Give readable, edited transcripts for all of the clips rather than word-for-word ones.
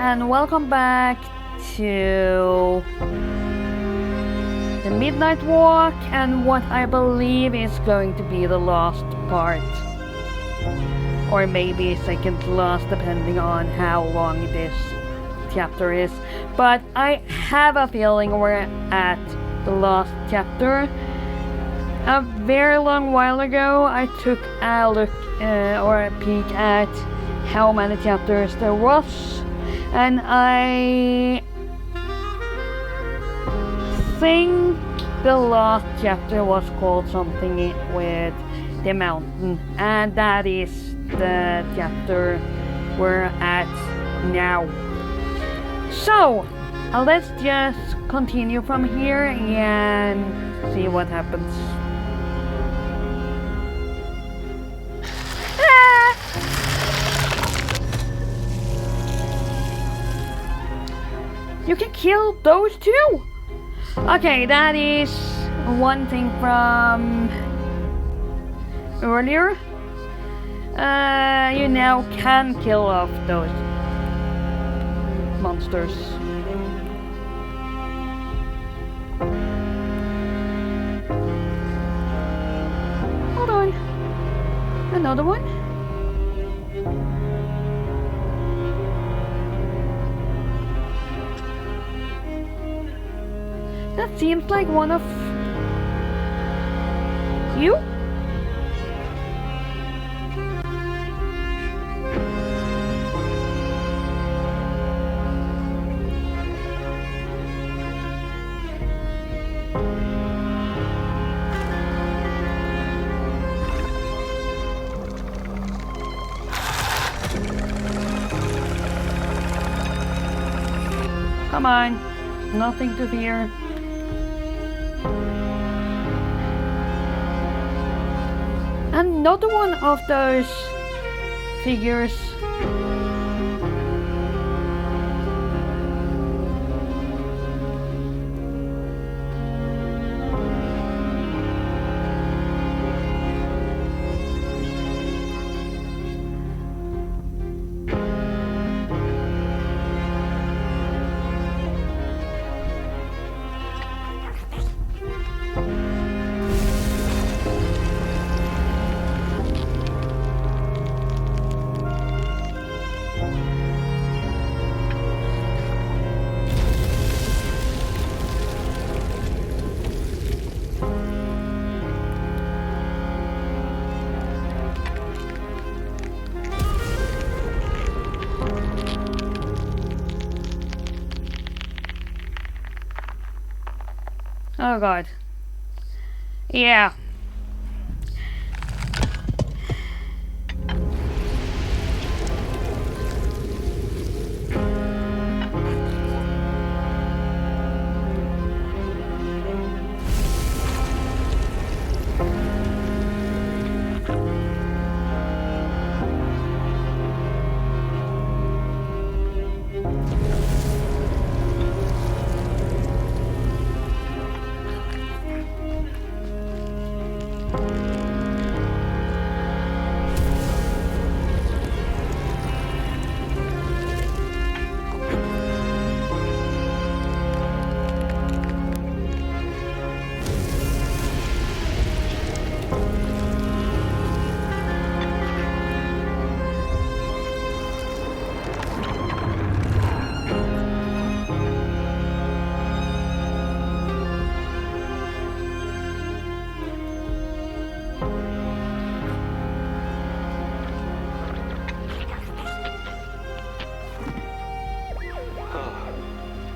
and welcome back to the Midnight Walk and what I believe is going to be the last part. Or maybe second to last, depending on how long this chapter is. But I have a feeling we're at the last chapter. A very long while ago, I took a look or a peek at how many chapters there was, and I think the last chapter was called something with the mountain, and that is the chapter we're at now. So let's just continue from here and see what happens. You can kill those too! Okay, that is one thing from earlier. You now can kill off those monsters. Hold on. Another one? That seems like one of you? Come on, nothing to fear. Another one of those figures. Oh god. Yeah.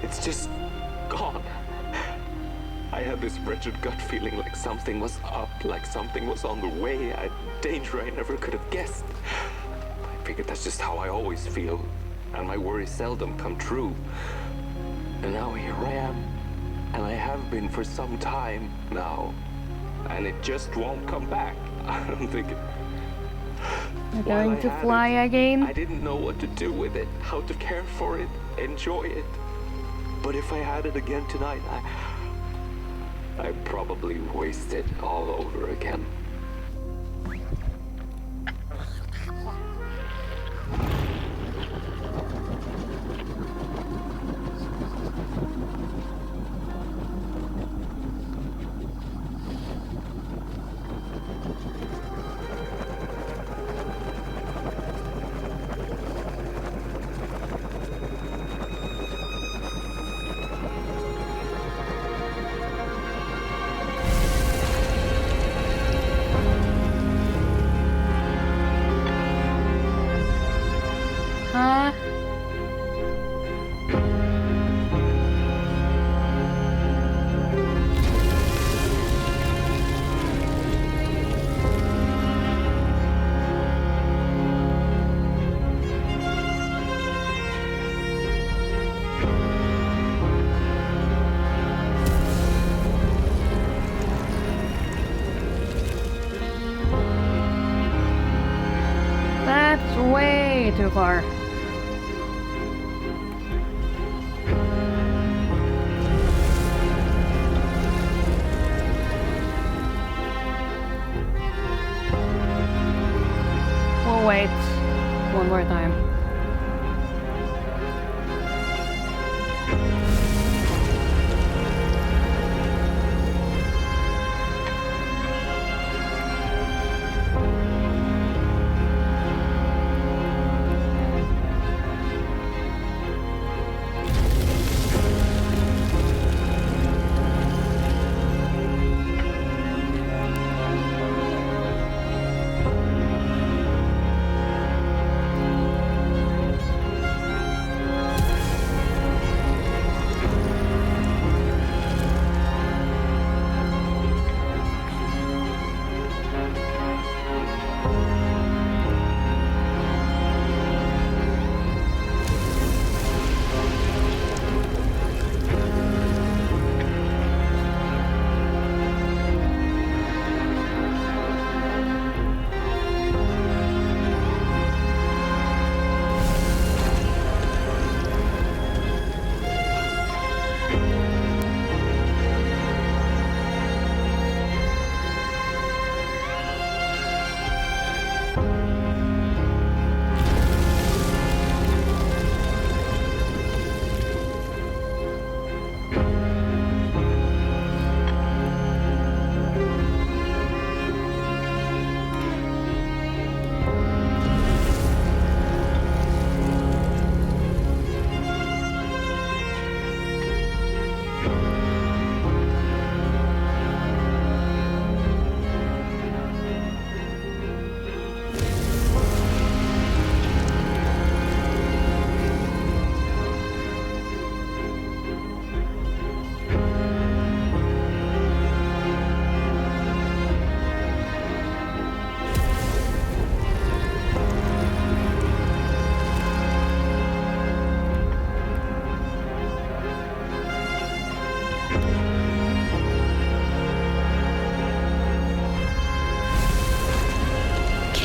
It's just gone. I had this wretched gut feeling like something was up, like something was on the way, a danger I never could have guessed. I figured that's just how I always feel, and my worries seldom come true. And now here I am, and I have been for some time now, and it just won't come back. I'm thinking... You're going to fly again? I didn't know what to do with it, how to care for it, enjoy it. But if I had it again tonight, I'd probably waste it all over again. That's way too far. We'll wait one more time.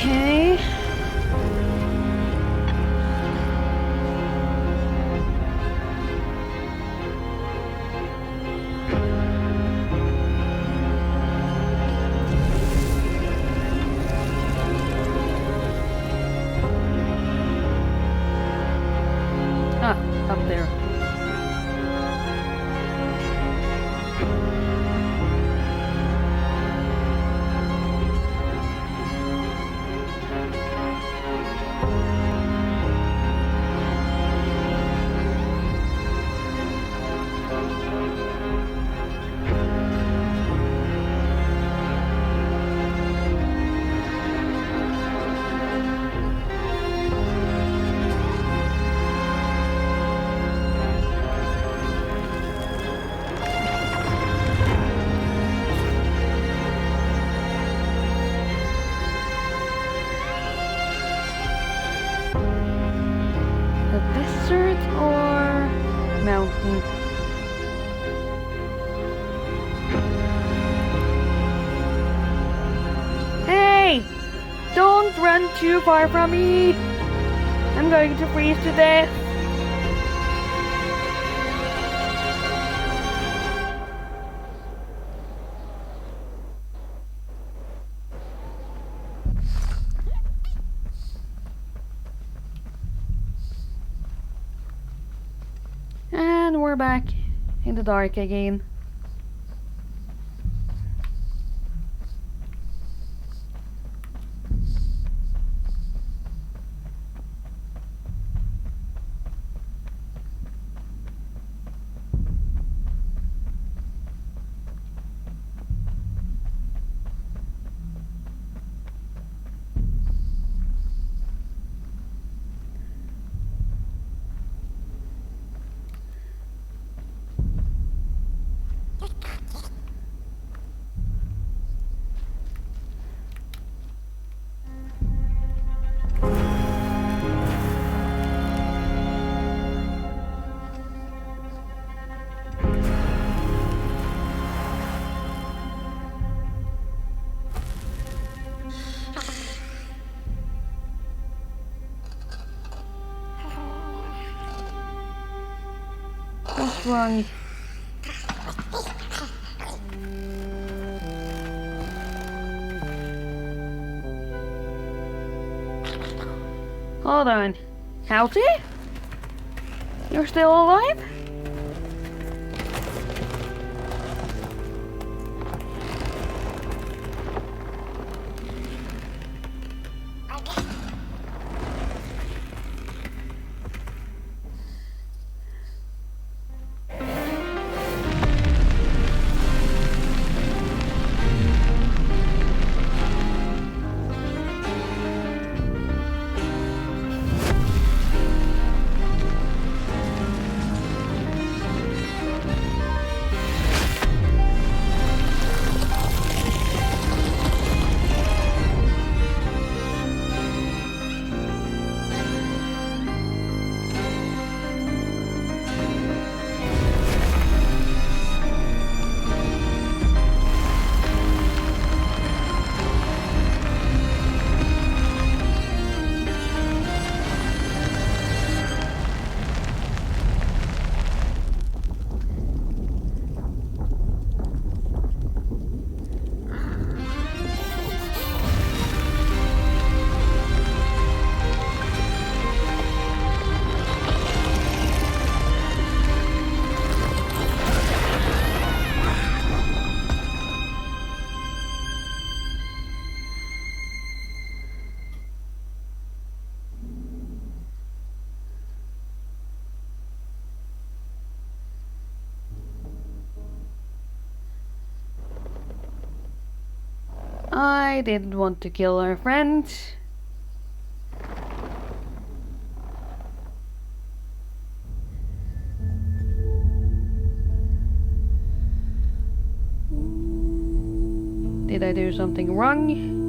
Okay. Ah, up there. The desert or mountain? Hey! Don't run too far from me! I'm going to freeze to death! And we're back in the dark again. What's wrong? Hold on. Howdy? You're still alive? I didn't want to kill our friend. Did I do something wrong?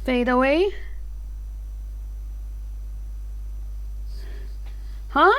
Fade away? Huh?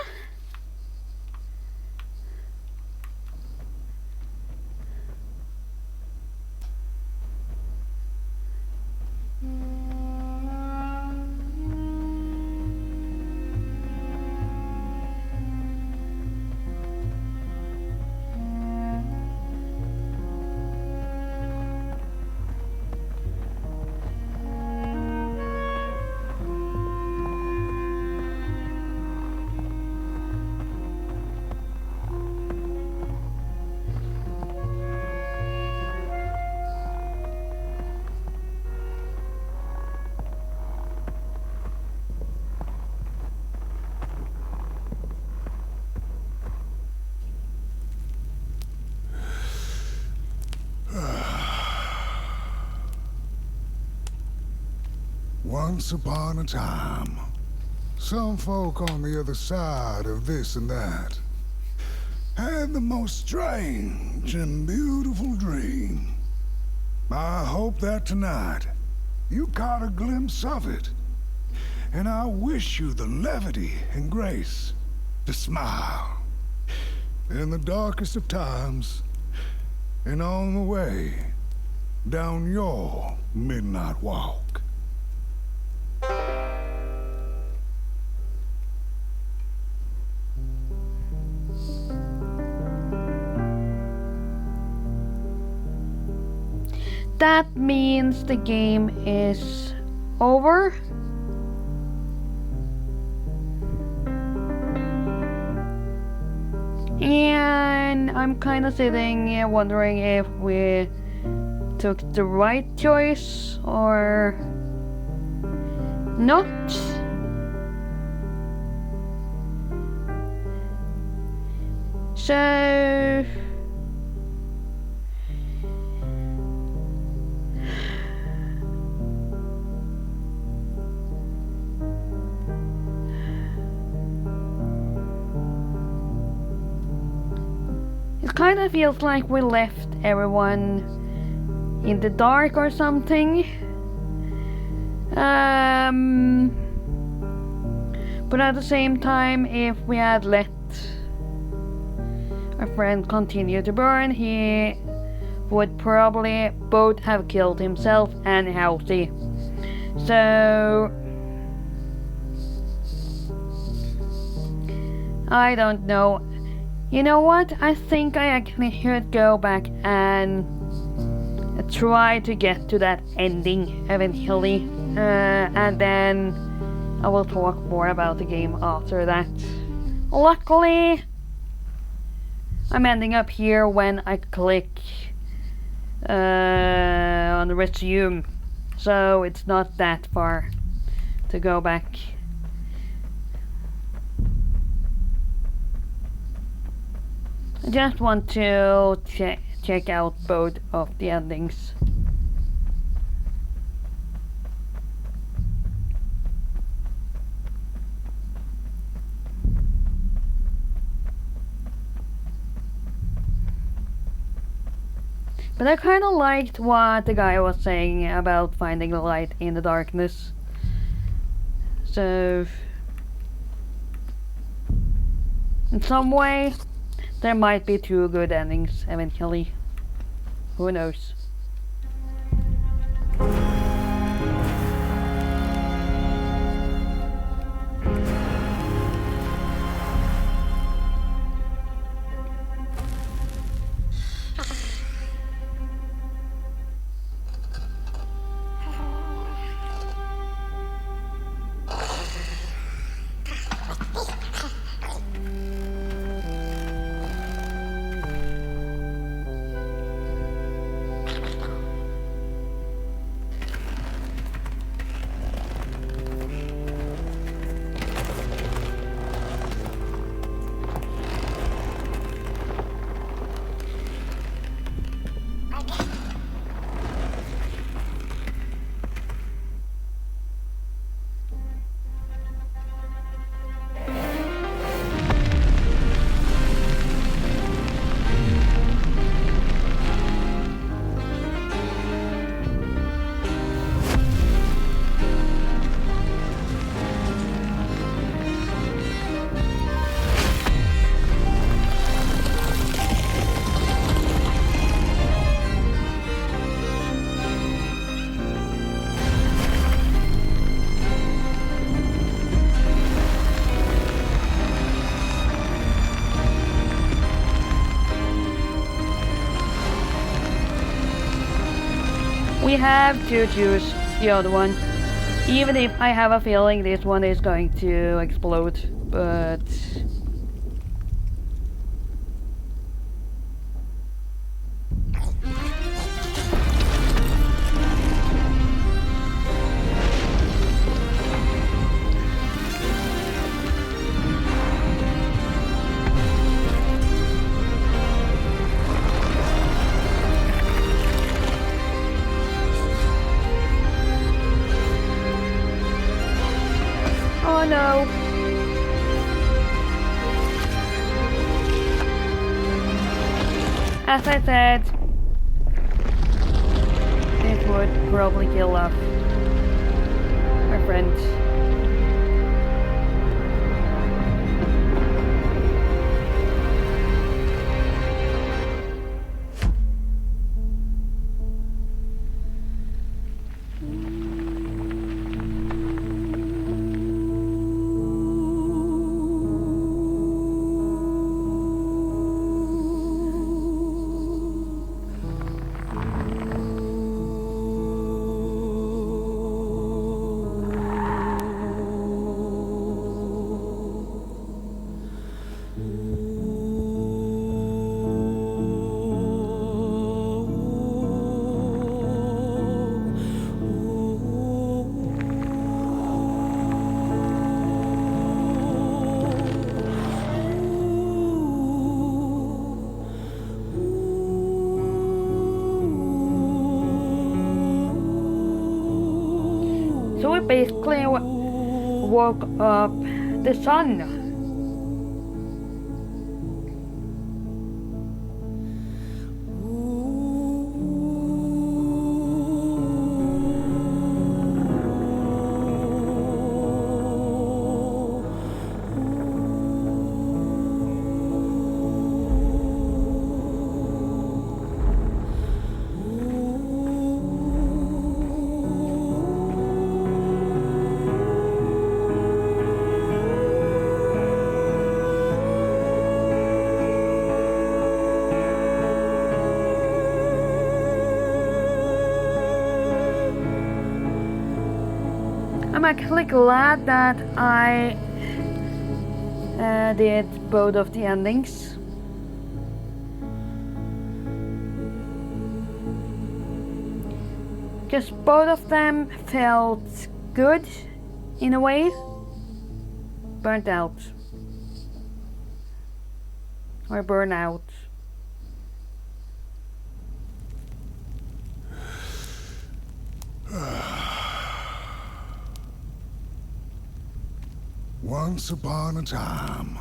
Once upon a time, Some folk on the other side of this and that had the most strange and beautiful dream. I hope that tonight you caught a glimpse of it. And I wish you the levity and grace to smile in the darkest of times and on the way down your midnight walk. That means the game is over. And I'm kind of sitting here wondering if we took the right choice or not. So it kind of feels like we left everyone in the dark or something. But at the same time, if we had let our friend continue to burn, he would probably both have killed himself and Halsey. So I don't know. You know what? I think I actually should go back and try to get to that ending eventually. And then I will talk more about the game after that. Luckily, I'm ending up here when I click on resume. So it's not that far to go back. I just want to check out both of the endings. But I kind of liked what the guy was saying about finding the light in the darkness. So in some way there might be two good endings eventually. Who knows? We have to choose the other one. Even if I have a feeling this one is going to explode, but Oh no! As I said, it would probably kill off our friend. So we basically woke up the sun. I'm actually glad that I did both of the endings. Because both of them felt good in a way. Burnt out. Or burnout. Once upon a time,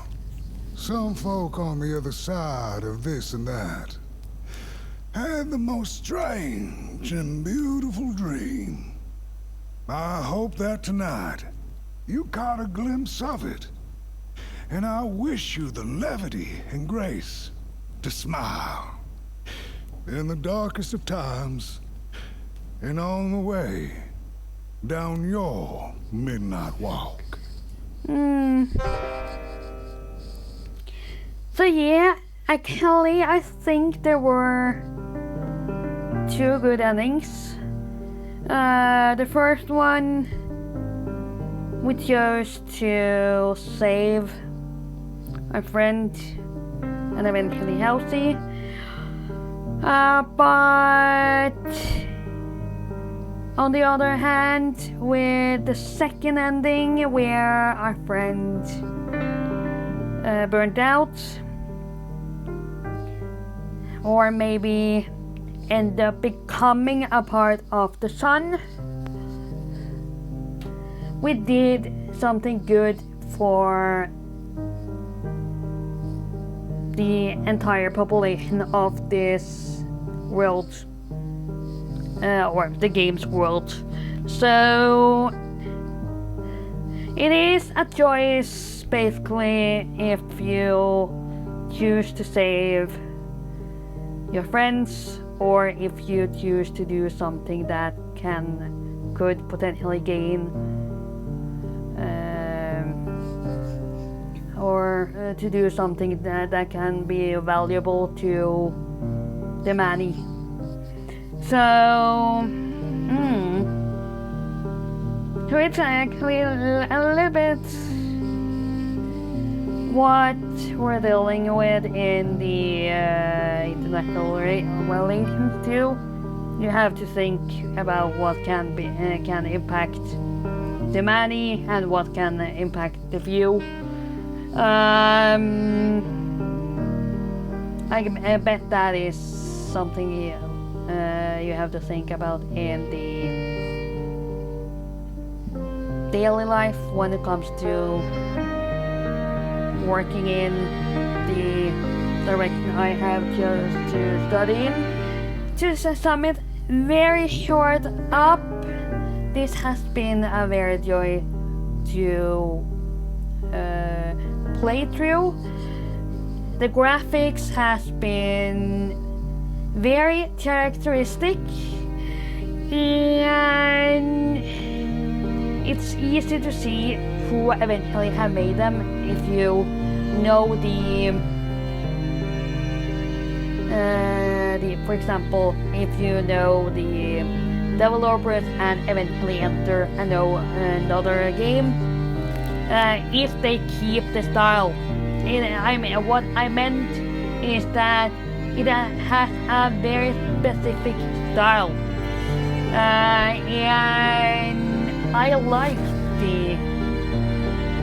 some folk on the other side of this and that had the most strange and beautiful dream. I hope that tonight you caught a glimpse of it, and I wish you the levity and grace to smile in the darkest of times and on the way down your midnight walk. So yeah, actually I think there were two good endings. The first one, we chose to save a friend and eventually healthy. But on the other hand, with the second ending where our friend burnt out, or maybe end up becoming a part of the sun, we did something good for the entire population of this world. Or the game's world. So it is a choice basically if you choose to save your friends or if you choose to do something that could potentially gain or to do something that can be valuable to the many. So it's actually a little bit what we're dealing with in the international relations too. You have to think about what can impact the many and what can impact the few. I bet that is something you have to think about in daily life when it comes to working in the direction I have just to study in. To sum it very short up, this has been a very joy to play through. The graphics has been very characteristic, and it's easy to see who eventually have made them if you know for example, if you know the developers and eventually enter another game, if they keep the style. What I meant is that it has a very specific style, and I like the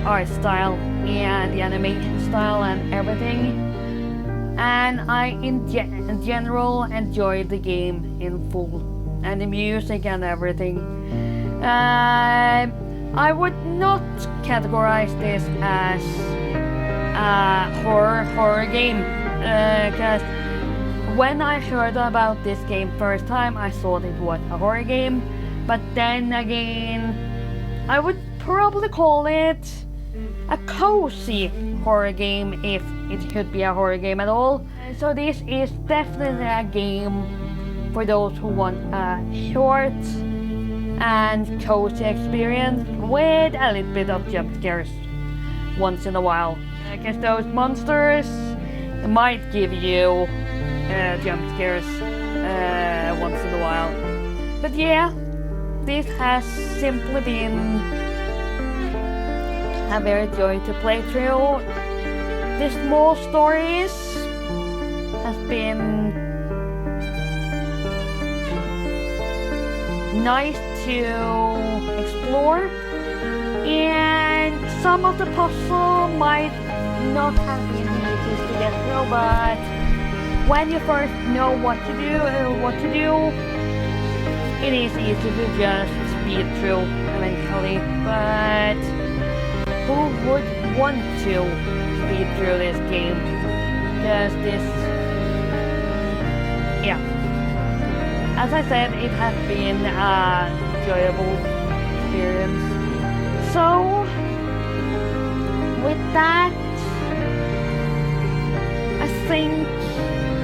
art style and the animation style and everything, and I in general enjoyed the game in full, and the music and everything. I would not categorize this as a horror game, because when I heard about this game first time, I thought it was a horror game, but then again, I would probably call it a cozy horror game if it should be a horror game at all. So this is definitely a game for those who want a short and cozy experience with a little bit of jump scares once in a while. Because those monsters might give you jump scares once in a while. But yeah, this has simply been a very joy to play through. The small stories has been nice to explore, and some of the puzzle might not have been easy to get through, but when you first know what to do, it is easy to just speed through eventually. But who would want to speed through this game? Because as I said, it has been a enjoyable experience. So, with that, I think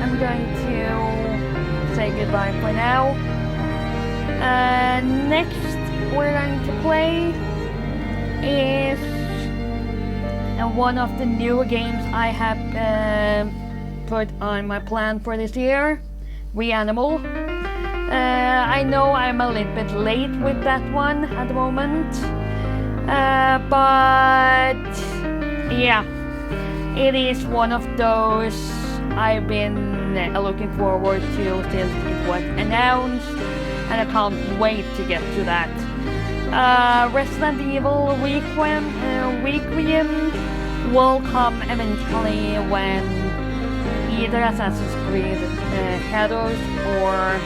I'm going to say goodbye for now. Next we're going to play is one of the new games I have put on my plan for this year, Reanimal. I know I'm a little bit late with that one at the moment, but yeah, it is one of those I've been looking forward to since it was announced, and I can't wait to get to that. Resident Evil Requiem will come eventually when either Assassin's Creed Shadows or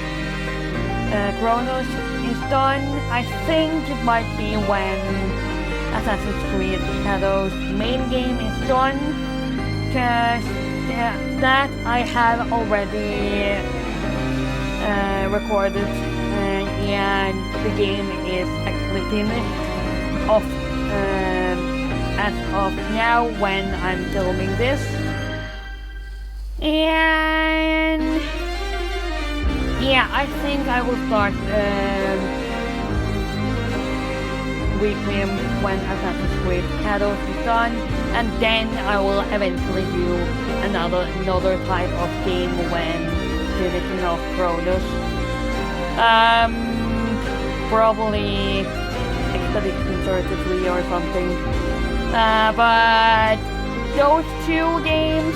Chronos is done. I think it might be when Assassin's Creed Shadows main game is done, because that I have already recorded, and the game is actually finished as of now when I'm filming this. And yeah, I think I will start Requiem when Assassin's Creed Shadows is done, and then I will eventually do another type of game when finishing off Chronos. Probably Expedition 33 or something. But those two games,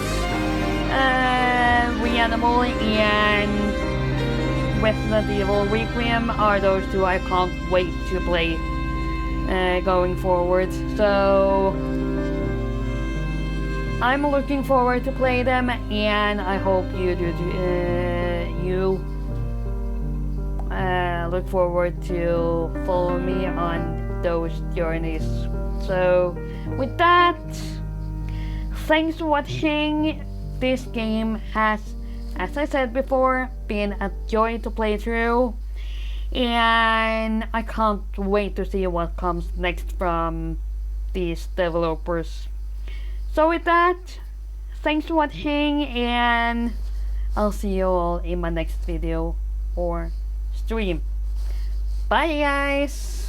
Reanimal and Resident Evil Requiem, are those two I can't wait to play going forward. So I'm looking forward to play them, and I hope you do. You look forward to follow me on those journeys. So with that, thanks for watching. This game has, as I said before, been a joy to play through, and I can't wait to see what comes next from these developers. So with that, thanks for watching, and I'll see you all in my next video or stream. Bye guys!